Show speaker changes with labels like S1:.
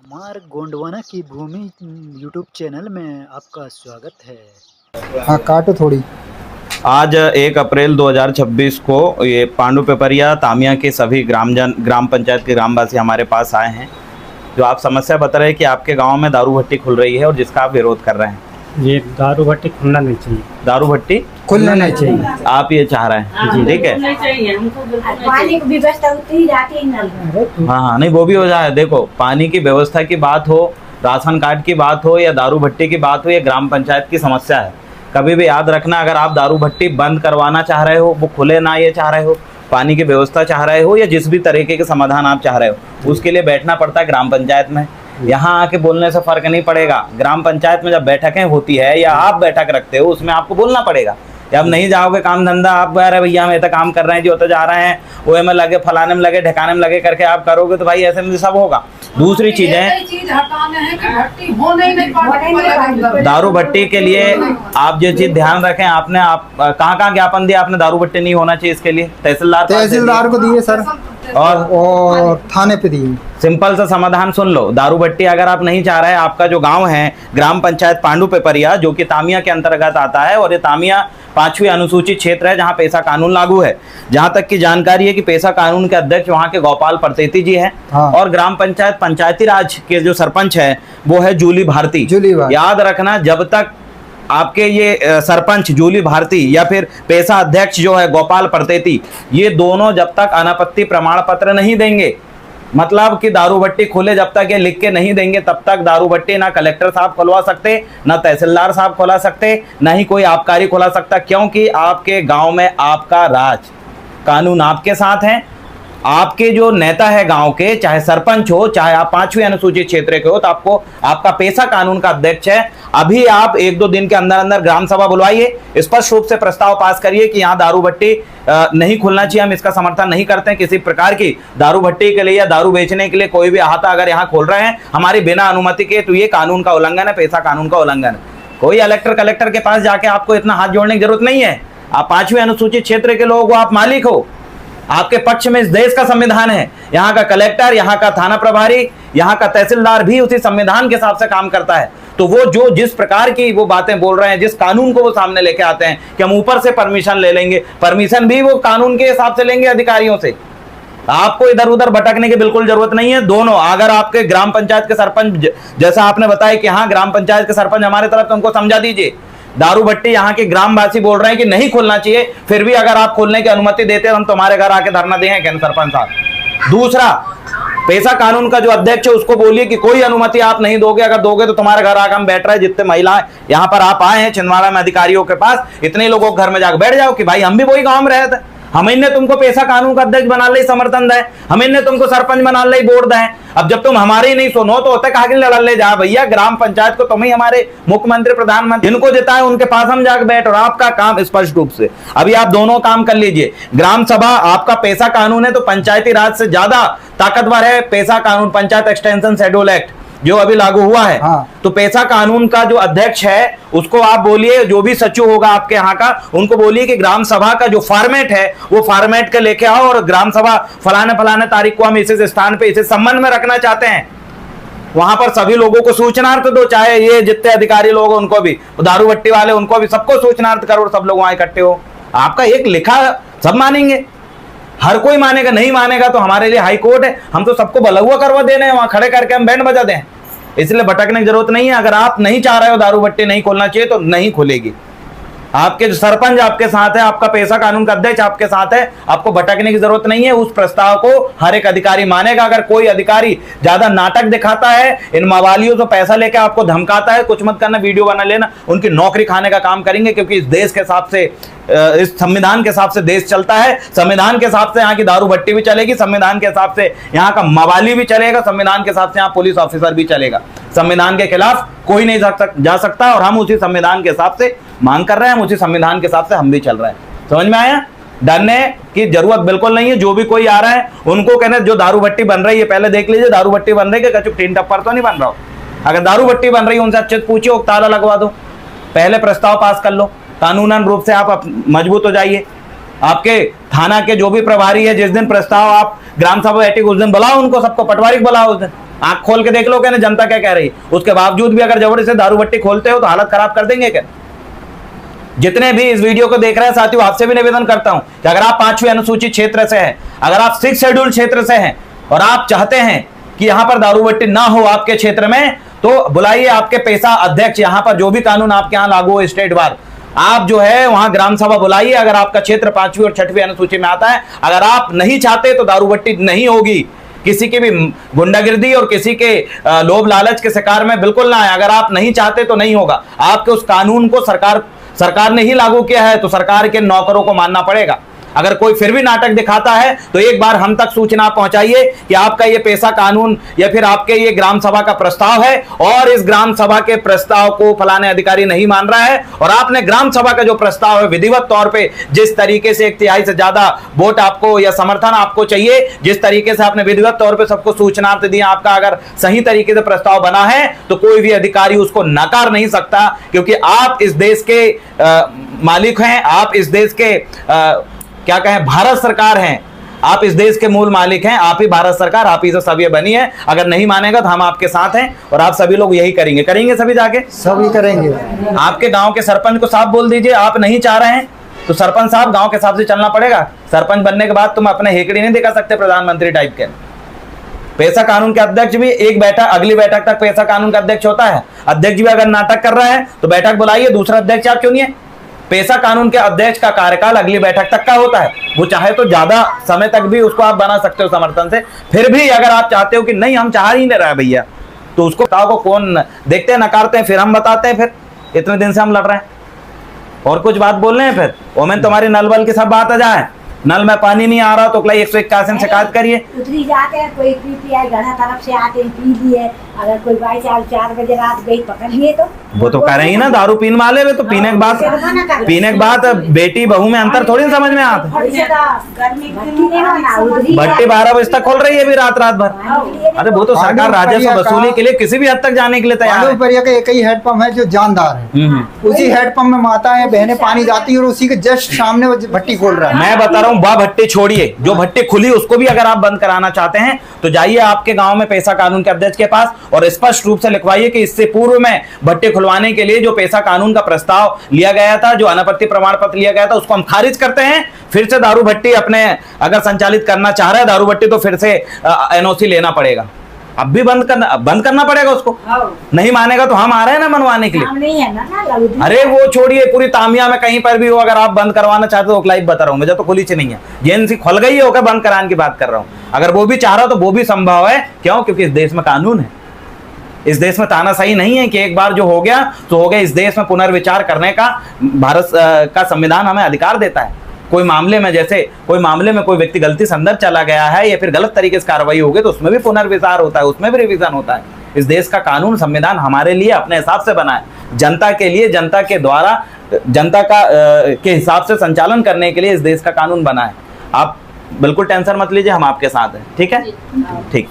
S1: मार्ग गोंडवाना की भूमि YouTube channel में आपका स्वागत है।
S2: हाँ काटो थोड़ी।
S3: आज 1 अप्रैल 2026 को ये पांडु पेपरिया तामिया के सभी ग्राम पंचायत के ग्रामवासी हमारे पास आए हैं, जो आप समस्या बता रहे हैं कि आपके गांव में दारू भट्टी खुल रही है और जिसका आप विरोध कर रहे हैं।
S4: ये दारू भट्टी खुलना नहीं चाहिए,
S3: दारू भट्टी
S2: खुलना नहीं चाहिए,
S3: आप ये चाह रहे हैं, ठीक है।
S5: पानी की व्यवस्था होती ही जाती है नल में।
S3: हाँ, नहीं वो भी हो जाए। देखो, पानी की व्यवस्था की बात हो, राशन कार्ड की बात हो या दारू भट्टी की बात हो, ये ग्राम पंचायत की समस्या है। कभी भी याद रखना, अगर आप दारू भट्टी बंद करवाना चाह रहे हो, वो खुले ना ये चाह रहे हो, पानी की व्यवस्था चाह रहे हो या जिस भी तरीके के समाधान आप चाह रहे हो, उसके लिए बैठना पड़ता है ग्राम पंचायत में। यहाँ आके बोलने से फर्क नहीं पड़ेगा। ग्राम पंचायत में जब बैठकें होती है या आप बैठक रखते हो, उसमें आपको बोलना पड़ेगा। जब नहीं जाओगे काम धंधा, आप अरे भैया हम तो काम कर रहे हैं जी, होते जा रहे हैं, वो में लगे, फलाने में लगे, ठिकाने में लगे करके आप करोगे तो भाई ऐसे में सब होगा। दूसरी चीजें, दारू भट्टी के लिए आप जो चीज ध्यान रखें, आपने कहाँ ज्ञापन दिया आपने? दारू भट्टी नहीं होना चाहिए इसके लिए
S2: तहसीलदार को दिए सर, और थाने पे दिए।
S3: सिंपल सा समाधान सुन लो। दारू भट्टी अगर आप नहीं चाह रहे हैं, आपका जो गांव है ग्राम पंचायत पांडु पेपरिया, जो कि तामिया के अंतर्गत आता है, और ये तामिया 5वीं अनुसूचित क्षेत्र है जहां पैसा कानून लागू है। जहां तक की जानकारी है कि पैसा कानून के अध्यक्ष वहां के गोपाल परतेती जी हैं।
S2: हाँ।
S3: और ग्राम पंचायत पंचायती राज के जो सरपंच है वो है जूली भारती। याद रखना, जब तक आपके ये सरपंच जूली भारती या फिर पैसा अध्यक्ष जो है गोपाल परतेती, ये दोनों जब तक अनापत्ति प्रमाण पत्र नहीं देंगे, मतलब कि दारू भट्टी खुले जब तक ये लिख के नहीं देंगे, तब तक दारू भट्टी ना कलेक्टर साहब खुलवा सकते, ना तहसीलदार साहब खुला सकते, ना ही कोई आबकारी खुला सकता, क्योंकि आपके गांव में आपका राज, कानून आपके साथ है। आपके जो नेता है गांव के, चाहे सरपंच हो, चाहे आप 5वीं अनुसूचित क्षेत्र के हो, तो आपको आपका पैसा कानून का अध्यक्ष है। अभी आप 1-2 दिन के अंदर अंदर ग्राम सभा बुलवाइए, स्पष्ट रूप से प्रस्ताव पास करिए कि यहाँ दारू भट्टी नहीं खुलना चाहिए, हम इसका समर्थन नहीं करते हैं। किसी प्रकार की दारू भट्टी के लिए या दारू बेचने के लिए कोई भी अहाता अगर यहाँ खोल रहे हैं हमारी बिना अनुमति के, तो ये कानून का उल्लंघन है, पैसा कानून का उल्लंघन है। कोई कलेक्टर के पास जाके आपको इतना हाथ जोड़ने की जरूरत नहीं है। आप 5वीं अनुसूचित क्षेत्र के लोग हो, आप मालिक हो, आपके पक्ष में इस देश का संविधान है। यहाँ का कलेक्टर, यहाँ का थाना प्रभारी, यहाँ का तहसीलदार भी उसी संविधान के हिसाब से काम करता है। तो वो जो जिस प्रकार की वो बातें बोल रहे हैं, जिस कानून को वो सामने लेके आते हैं कि हम ऊपर से परमिशन ले लेंगे, परमिशन भी वो कानून के हिसाब से लेंगे अधिकारियों से। आपको इधर उधर भटकने की बिल्कुल जरूरत नहीं है। दोनों, अगर आपके ग्राम पंचायत के सरपंच, जैसा आपने बताया कि हाँ ग्राम पंचायत के सरपंच हमारे तरफ, तो उनको समझा दीजिए दारू भट्टी यहाँ के ग्रामवासी बोल रहे हैं कि नहीं खोलना चाहिए, फिर भी अगर आप खोलने की अनुमति देते हैं हम तुम्हारे घर आके धरना देंगे सरपंच साहब। दूसरा, पैसा कानून का जो अध्यक्ष है उसको बोलिए कि कोई अनुमति आप नहीं दोगे, अगर दोगे तो तुम्हारे घर आकर हम बैठ रहे हैं, जितने महिलाएं यहाँ पर आप आए हैं छिंदवाड़ा में अधिकारियों के पास, इतने लोगों के घर में जाकर बैठ जाओ कि भाई हम भी वही गांव में रहते हैं, हम इन्हें तुमको पैसा कानून का अध्यक्ष बना ले समर्थन दें, हम इन्हें तुमको सरपंच बना ले बोर्ड दें। अब जब तुम हमारे ही नहीं सुनो तो होता कहा कि लड़ ले जा भैया, ग्राम पंचायत को तुम ही हमारे मुख्यमंत्री प्रधानमंत्री जिनको जिताए उनके पास हम जाकर बैठ, और आपका काम स्पष्ट रूप से अभी आप दोनों काम कर लीजिए। ग्राम सभा आपका पैसा कानून है तो पंचायती राज से ज्यादा ताकतवर है पैसा कानून, पंचायत एक्सटेंशन शेड्यूल एक्ट जो अभी लागू हुआ है।
S2: हाँ।
S3: तो पैसा कानून का जो अध्यक्ष है उसको आप बोलिए, जो भी सचिव होगा आपके यहाँ का, उनको बोलिए कि ग्राम सभा का जो फॉर्मेट है वो फॉर्मेट के लेके आओ, और ग्राम सभा फलाने तारीख को हम इस स्थान पे इसे संबंध में रखना चाहते हैं। वहां पर सभी लोगों को सूचनार्थ दो, चाहे ये जितने अधिकारी लोग उनको भी, दारू भट्टी वाले उनको भी, सबको सूचनार्थ करो, सब लोग वहां इकट्ठे हो। आपका एक लिखा सब मानेंगे, हर कोई मानेगा, नहीं मानेगा तो हमारे लिए हाई कोर्ट है, हम तो सबको बलहुआ करवा देने हैं, वहां खड़े करके हम बैंड बजा दें। इसलिए भटकने की जरूरत नहीं है। अगर आप नहीं चाह रहे हो दारू भट्टी नहीं खोलना चाहिए तो नहीं खुलेगी। आपके जो सरपंच आपके साथ है, आपका पैसा कानून का अध्यक्ष आपके साथ है, आपको भटकने की जरूरत नहीं है। उस प्रस्ताव को हर एक अधिकारी मानेगा। अगर कोई अधिकारी ज्यादा नाटक दिखाता है, इन मवालियों से पैसा लेकर आपको धमकाता है, कुछ मत करना, वीडियो बना लेना, उनकी नौकरी खाने का काम करेंगे, क्योंकि इस देश के हिसाब से, इस संविधान के हिसाब से देश चलता है। संविधान के हिसाब से यहाँ की दारू भट्टी भी चलेगी, संविधान के हिसाब से यहाँ का मवाली भी चलेगा, संविधान के हिसाब से यहाँ पुलिस ऑफिसर भी चलेगा। संविधान के खिलाफ कोई नहीं जा सकता, और हम उसी संविधान के हिसाब से मांग कर रहे हैं, हम उसी संविधान के हिसाब से हम भी चल रहे हैं। समझ में आया? डरने की जरूरत बिल्कुल नहीं है। जो भी कोई आ रहा है उनको कहना, जो दारू भट्टी बन रही है पहले देख लीजिए, दारू भट्टी बन रही है कचुक टीन टप्पर तो नहीं बन रहा हो। अगर दारू भट्टी बन रही है उनसे अच्छे से पूछिए, ताला लगवा दो, पहले प्रस्ताव पास कर लो, कानूनन रूप से आप मजबूत हो जाइए। आपके थाना के जो भी प्रभारी है, जिस दिन प्रस्ताव आप ग्राम सभा बैठी उस दिन बुलाओ उनको, सबको पटवारी बुलाओ उस दिन। आंख खोल के देख लो क्या जनता क्या कह रही। उसके बावजूद भी अगर जबरदस्ती दारू भट्टी खोलते हो तो हालत खराब कर देंगे क्या। जितने भी इस वीडियो को देख रहे हैं साथियों, आपसे भी निवेदन करता हूं कि अगर आप 5वीं अनुसूचित क्षेत्र से हैं, अगर आप 6 शेड्यूल क्षेत्र से हैं और आप चाहते हैं कि यहां पर दारू भट्टी ना हो आपके क्षेत्र में, तो बुलाइए आपके पेशा अध्यक्ष। यहां पर जो भी कानून आपके यहां लागू हो स्टेट वार, आप जो है वहां ग्राम सभा बुलाइए। अगर आपका क्षेत्र 5वीं और 6वीं अनुसूची में आता है, अगर आप नहीं चाहते तो दारू भट्टी नहीं होगी। किसी की भी गुंडागिर्दी और किसी के लोभ लालच के शिकार में बिल्कुल ना आए। अगर आप नहीं चाहते तो नहीं होगा। आपके उस कानून को सरकार ने ही लागू किया है, तो सरकार के नौकरों को मानना पड़ेगा। अगर कोई फिर भी नाटक दिखाता है तो एक बार हम तक सूचना पहुंचाइए कि आपका ये पेशा कानून या फिर आपके ये ग्राम सभा का प्रस्ताव है और इस ग्राम सभा के प्रस्ताव को फलाने अधिकारी नहीं मान रहा है, और आपने ग्राम सभा का जो प्रस्ताव है विधिवत तौर पे जिस तरीके से 1/3 से ज्यादा वोट आपको या समर्थन आपको चाहिए, जिस तरीके से आपने विधिवत तौर पे सबको सूचना दी, आपका अगर सही तरीके से प्रस्ताव बना है तो कोई भी अधिकारी उसको नकार नहीं सकता, क्योंकि आप इस देश के मालिक हैं। आप इस देश के क्या कहें, भारत सरकार हैं। आप इस देश के मूल मालिक हैं। आप ही भारत सरकार, आप ही से सब ये बनी है। अगर नहीं मानेगा तो हम आपके साथ हैं और आप सभी लोग यही करेंगे सभी जाके
S2: सभी करेंगे।
S3: आपके गांव के सरपंच को साफ बोल दीजिए, आप नहीं चाह रहे हैं तो सरपंच साहब गांव के हिसाब से चलना पड़ेगा। सरपंच बनने के बाद तुम अपने हेकड़ी नहीं दिखा सकते प्रधानमंत्री टाइप के। पेशा कानून के अध्यक्ष भी एक बैठक, अगली बैठक तक पेशा कानून का अध्यक्ष होता है। अध्यक्ष भी अगर नाटक कर रहा है तो बैठक बुलाइए, दूसरा अध्यक्ष आप क्यों नहीं है। पेशा कानून के अध्यक्ष का कार्यकाल अगली बैठक तक का होता है। वो चाहे तो ज्यादा समय तक भी उसको आप बना सकते हो समर्थन से। फिर भी अगर आप चाहते हो कि नहीं हम चाह ही नहीं रहे भैया, तो उसको को कौन देखते हैं, नकारते हैं, फिर हम बताते हैं फिर इतने दिन से हम लड़ रहे हैं और कुछ बात बोल रहे हैं फिर वो में तुम्हारी नल बल की सब बात आ जाए। नल में पानी नहीं आ रहा तो 181 शिकायत करिए।
S5: उतरी जाते हैं, कोई पीपीआई घड़ा तरफ से आते हैं पी लिए। अगर कोई बाई 4 बजे रात गई पकड़ लिए तो
S3: वो तो कर ही ना, दारू पीने वाले में तो पीने के बाद बेटी बहू में अंतर थोड़ी समझ में आता। भट्टी 12 बजे तक खोल रही है अभी रात भर। अरे वो तो सरकार राजस्व वसूली के लिए किसी भी हद तक जाने के लिए तैयार है।
S2: एक ही हेडपंप है जो जानदार है, उसी हेडपंप में माताएं बहनें पानी जाती है और उसी के जस्ट सामने वो भट्टी खोल रहा है।
S3: मैं बता रहा हूँ, वह भट्टी छोड़िए, जो भट्टी खुली उसको भी अगर आप बंद कराना चाहते हैं तो जाइए आपके गांव में पेशा कानून के अध्यक्ष के पास और स्पष्ट रूप से लिखवाइए कि इससे पूर्व में भट्टी खुलवाने के लिए जो पेशा कानून का प्रस्ताव लिया गया था, जो अनापत्ति प्रमाण पत्र लिया गया था, उसको हम खारिज करते हैं। फिर से दारू भट्टी अपने अगर संचालित करना चाह रहा है दारू भट्टी, तो फिर से एनओसी लेना पड़ेगा। अब भी बंद करना पड़ेगा उसको। नहीं मानेगा तो हम आ रहे हैं ना मनवाने के लिए। अरे वो छोड़िए, पूरी तामिया में कहीं पर भी हो, अगर आप बंद करवाना चाहते हो, लाइव बता रहा हूँ, मुझे तो खुली से नहीं है, जेएनसी खुल गई है होकर बंद कराने की बात कर रहा हूँ। अगर वो भी चाह रहा तो वो भी संभव है। क्यों? क्योंकि इस देश में कानून है। इस देश में तानाशाही नहीं है कि एक बार जो हो गया तो हो गया। इस देश में पुनर्विचार करने का भारत का संविधान हमें अधिकार देता है। कोई मामले में, जैसे कोई मामले में कोई व्यक्ति गलती से अंदर चला गया है या फिर गलत तरीके से कार्रवाई हो गई, तो उसमें भी पुनर्विचार होता है, उसमें भी रिवीजन होता है। इस देश का कानून संविधान हमारे लिए अपने हिसाब से बना है, जनता के लिए, जनता के द्वारा, जनता का के हिसाब से संचालन करने के लिए इस देश का कानून बना है। आप बिल्कुल टेंशन मत लीजिए, हम आपके साथ हैं। ठीक है, ठीक।